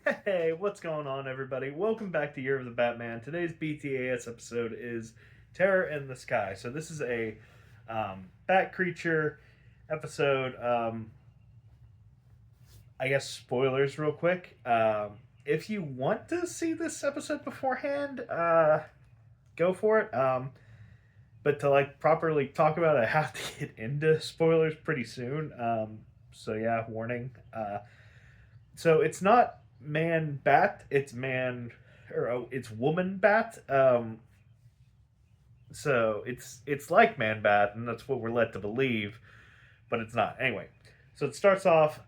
Hey, what's going on, everybody? Welcome back to Year of the Batman. Today's BTAS episode is Terror in the Sky. So this is a bat creature episode. I guess spoilers, real quick. If you want to see this episode beforehand, go for it. But to like properly talk about it, I have to get into spoilers pretty soon. So yeah, warning. So it's not man bat, it's man or it's woman bat. So it's like man bat, and that's what we're led to believe, but it's not. Anyway, so it starts off.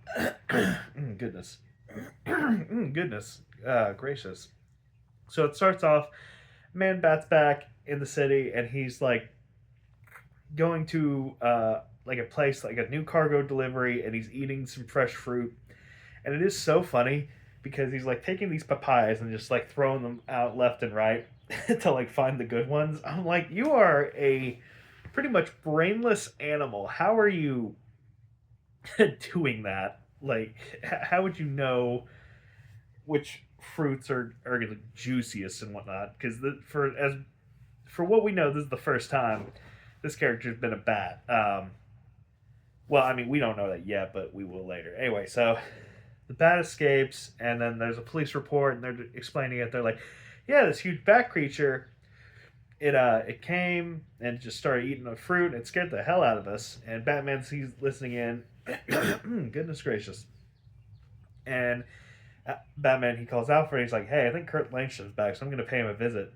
Goodness, goodness, gracious. So it starts off. Man bat's back in the city, and he's like going to like a place like a new cargo delivery, and he's eating some fresh fruit, and it is so funny because he's like taking these papayas and just like throwing them out left and right to like find the good ones. I'm like, you are a pretty much brainless animal. How are you doing that? Like, how would you know which fruits are the juiciest and whatnot? Because for what we know, this is the first time this character's been a bat. Well, I mean, we don't know that yet, but we will later. Anyway, so the bat escapes, and then there's a police report, and they're explaining it. They're like, "Yeah, this huge bat creature. It came and just started eating the fruit. And it scared the hell out of us." And Batman sees listening in. Goodness gracious! And Batman he calls Alfred. He's like, "Hey, I think Kurt Langstrom's back, so I'm going to pay him a visit."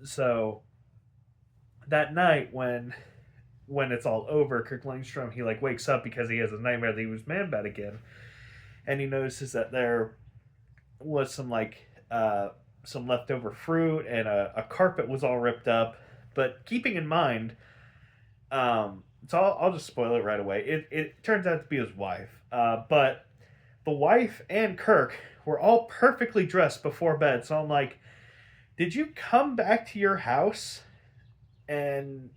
So that night when it's all over, Kirk Langstrom he like wakes up because he has a nightmare that he was Man Bat again, and he notices that there was some leftover fruit and a carpet was all ripped up. But keeping in mind, so I'll just spoil it right away. It turns out to be his wife, but the wife and Kirk were all perfectly dressed before bed. So I'm like, did you come back to your house and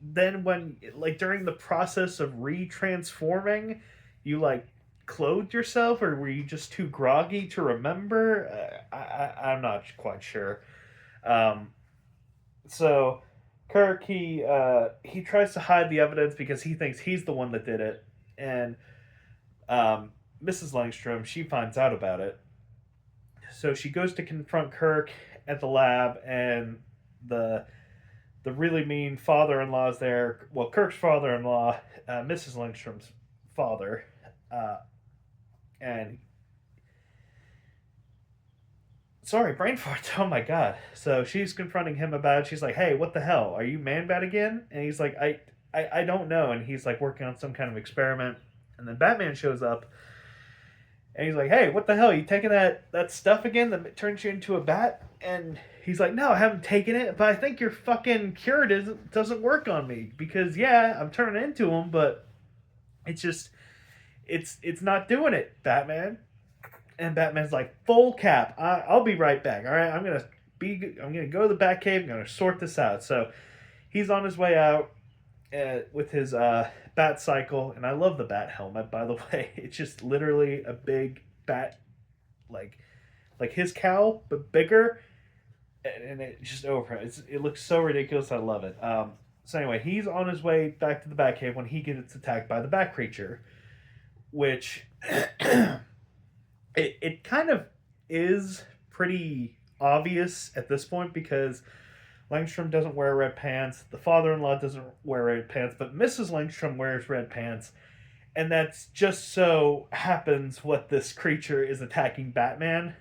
then when like during the process of retransforming, you like clothed yourself, or were you just too groggy to remember? I'm not quite sure. Um, so Kirk he tries to hide the evidence because he thinks he's the one that did it, and um, Mrs. Langstrom she finds out about it. So she goes to confront Kirk at the lab, and the the really mean father-in-law is there. Well, Kirk's father-in-law, Mrs. Lindstrom's father, uh, and sorry, brain fart. Oh my god. So she's confronting him about it. She's like, "Hey, what the hell? Are you man bad again?" And he's like, I don't know." And he's like working on some kind of experiment. And then Batman shows up, and he's like, "Hey, what the hell? Are you taking that stuff again that turns you into a bat?" And he's like, "No, I haven't taken it, but I think your fucking cure doesn't work on me because yeah, I'm turning into him, but it's just it's not doing it, Batman." And Batman's like, "Full cap. I'll be right back. All right, I'm gonna go to the Batcave. I'm gonna sort this out." So he's on his way out with his bat cycle, and I love the bat helmet. By the way, it's just literally a big bat, like like his cowl but bigger, and it just over. It looks so ridiculous. I love it. So anyway, he's on his way back to the Batcave when he gets attacked by the Bat creature, which it kind of is pretty obvious at this point because Langstrom doesn't wear red pants. The father-in-law doesn't wear red pants, but Mrs. Langstrom wears red pants, and that's just so happens what this creature is attacking Batman.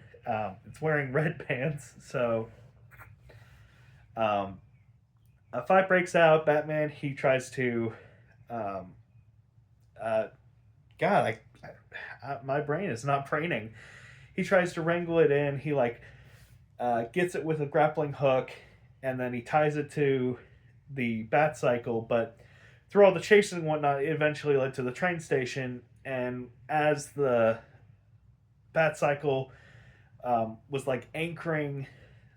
It's wearing red pants, so um, a fight breaks out. Batman he tries to, um, uh, God, my brain is not braining. He tries to wrangle it in. He like gets it with a grappling hook, and then he ties it to the bat cycle. But through all the chasing and whatnot, it eventually led to the train station. And as the bat cycle was like anchoring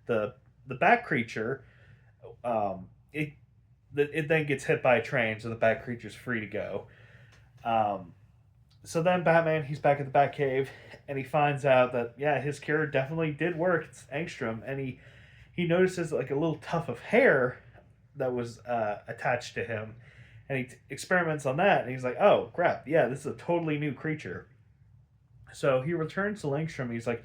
the bat creature, um, it then gets hit by a train, so the bat creature's free to go. Um, So then Batman, he's back at the Batcave, and he finds out that yeah, his cure definitely did work. It's angstrom, and he notices like a little tuft of hair that was attached to him, and he experiments on that, and he's like, oh crap, yeah, this is a totally new creature. So he returns to Langstrom. And he's like,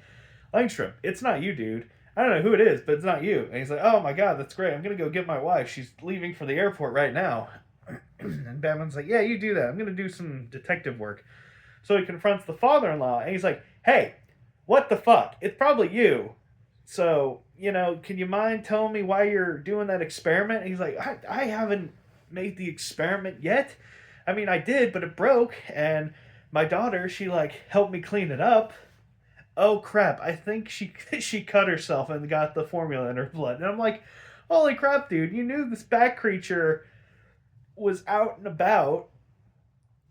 Langstrom, it's not you, dude. I don't know who it is, but it's not you. And he's like, oh my god, that's great. I'm gonna go get my wife. She's leaving for the airport right now. And Batman's like, yeah, you do that. I'm gonna do some detective work. So he confronts the father-in-law, and he's like, hey, what the fuck? It's probably you. So, can you mind telling me why you're doing that experiment? And he's like, I haven't made the experiment yet. I mean, I did, but it broke, and my daughter, she like helped me clean it up. Oh crap! I think she cut herself and got the formula in her blood. And I'm like, holy crap, dude! You knew this bat creature was out and about,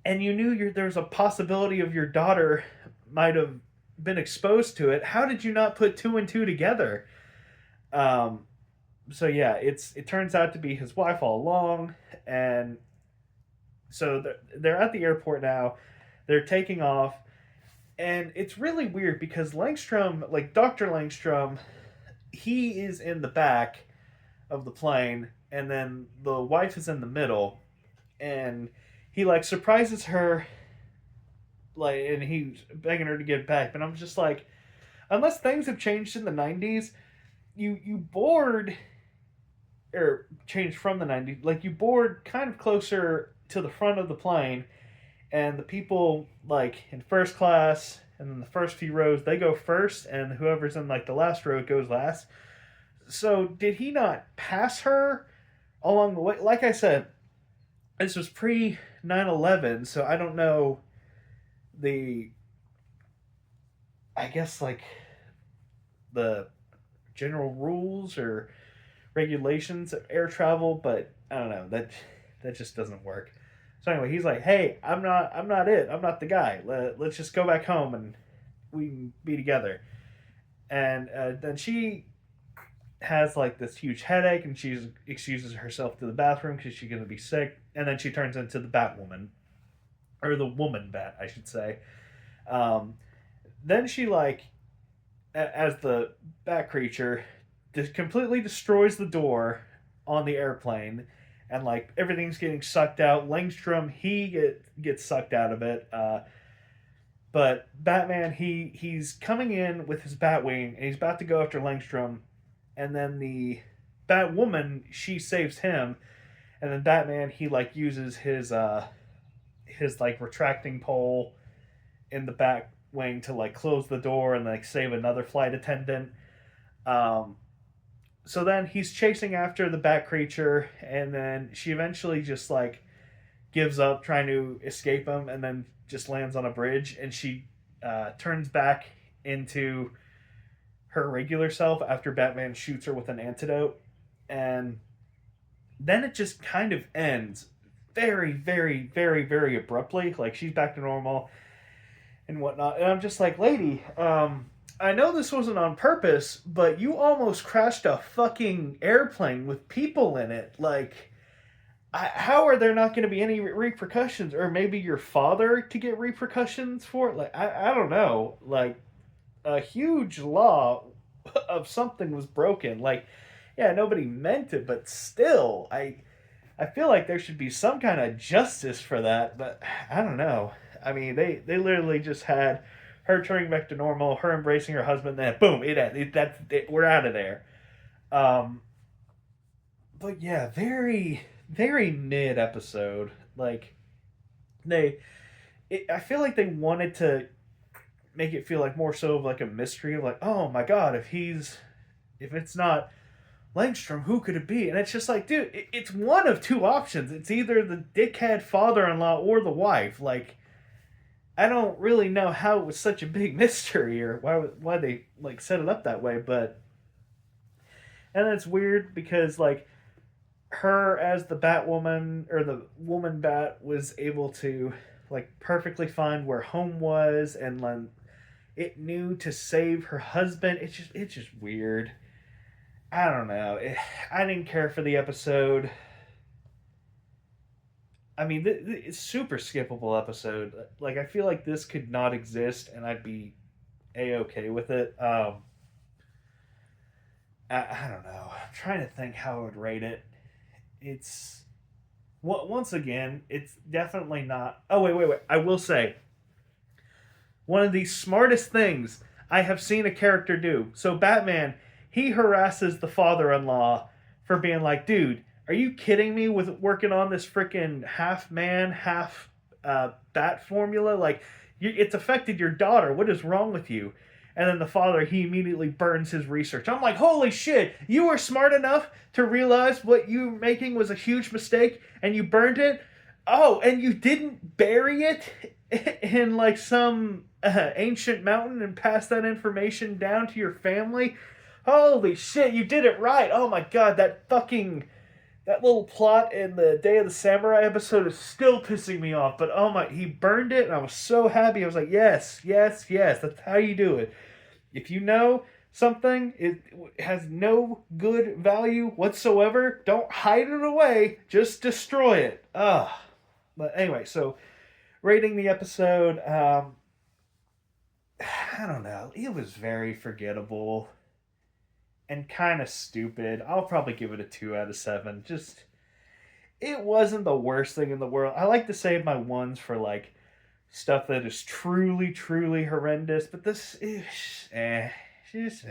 and you knew there was a possibility of your daughter might have been exposed to it. How did you not put two and two together? Um, so yeah, it turns out to be his wife all along, and so they're at the airport now. They're taking off, and it's really weird because Langstrom, like Dr. Langstrom, he is in the back of the plane, and then the wife is in the middle, and he like surprises her, like, and he's begging her to get back. But I'm just like, unless things have changed in the '90s, you board or changed from the '90s, like you board kind of closer to the front of the plane, and the people like in first class and then the first few rows they go first, and whoever's in like the last row goes last. So did he not pass her along the way? Like I said, this was pre 9/11, so I don't know the, I guess like the general rules or regulations of air travel, but I don't know, that just doesn't work. So anyway, he's like, "Hey, I'm not it. I'm not the guy. Let's just go back home and we can be together." And then she has like this huge headache, and she excuses herself to the bathroom because she's gonna be sick. And then she turns into the Batwoman, or the Woman Bat, I should say. Um, then she like, as the Bat creature, just completely destroys the door on the airplane, and like everything's getting sucked out. Langstrom, gets sucked out of it. But Batman, he's coming in with his Batwing, and he's about to go after Langstrom, and then the Batwoman, she saves him, and then Batman, he like uses his like retracting pole in the Batwing to like close the door and like save another flight attendant. Um, so then he's chasing after the Bat creature, and then she eventually just like gives up trying to escape him, and then just lands on a bridge, and she turns back into her regular self after Batman shoots her with an antidote, and then it just kind of ends very, very, very, very abruptly. Like she's back to normal and whatnot, and I'm just like, lady, I know this wasn't on purpose, but you almost crashed a fucking airplane with people in it. Like, how are there not going to be any repercussions? Or maybe your father to get repercussions for it? Like, I don't know. Like, a huge law of something was broken. Like, yeah, nobody meant it, but still, I feel like there should be some kind of justice for that. But I don't know. I mean, they literally just had her turning back to normal, her embracing her husband, then boom, we're out of there. Um, but yeah, very very mid episode. Like I feel like they wanted to make it feel like more so of like a mystery of like, oh my god, if it's not Langstrom, who could it be? And it's just like, dude, it's one of two options. It's either the dickhead father-in-law or the wife. Like, I don't really know how it was such a big mystery or why they like set it up that way, but and it's weird because like her as the Batwoman or the Woman Bat was able to like perfectly find where home was, and like it knew to save her husband. It's just weird. I don't know. I didn't care for the episode. I mean, it's super skippable episode. Like, I feel like this could not exist, and I'd be a-okay with it. I don't know. I'm trying to think how I would rate it. It's once again, it's definitely not. Oh wait. I will say one of the smartest things I have seen a character do. So Batman, he harasses the father-in-law for being like, dude, are you kidding me with working on this freaking half man, half bat formula? Like, it's affected your daughter. What is wrong with you? And then the father, he immediately burns his research. I'm like, holy shit, you were smart enough to realize what you were making was a huge mistake and you burned it? Oh, and you didn't bury it in like some ancient mountain and pass that information down to your family? Holy shit, you did it right. Oh my god, that little plot in the Day of the Samurai episode is still pissing me off. But oh my, he burned it, and I was so happy. I was like, yes. That's how you do it. If you know something it has no good value whatsoever, don't hide it away. Just destroy it. Ugh. But anyway, so rating the episode, I don't know. It was very forgettable and kind of stupid. I'll probably give it a 2 out of 7. Just, it wasn't the worst thing in the world. I like to save my ones for like stuff that is truly, truly horrendous, but this is just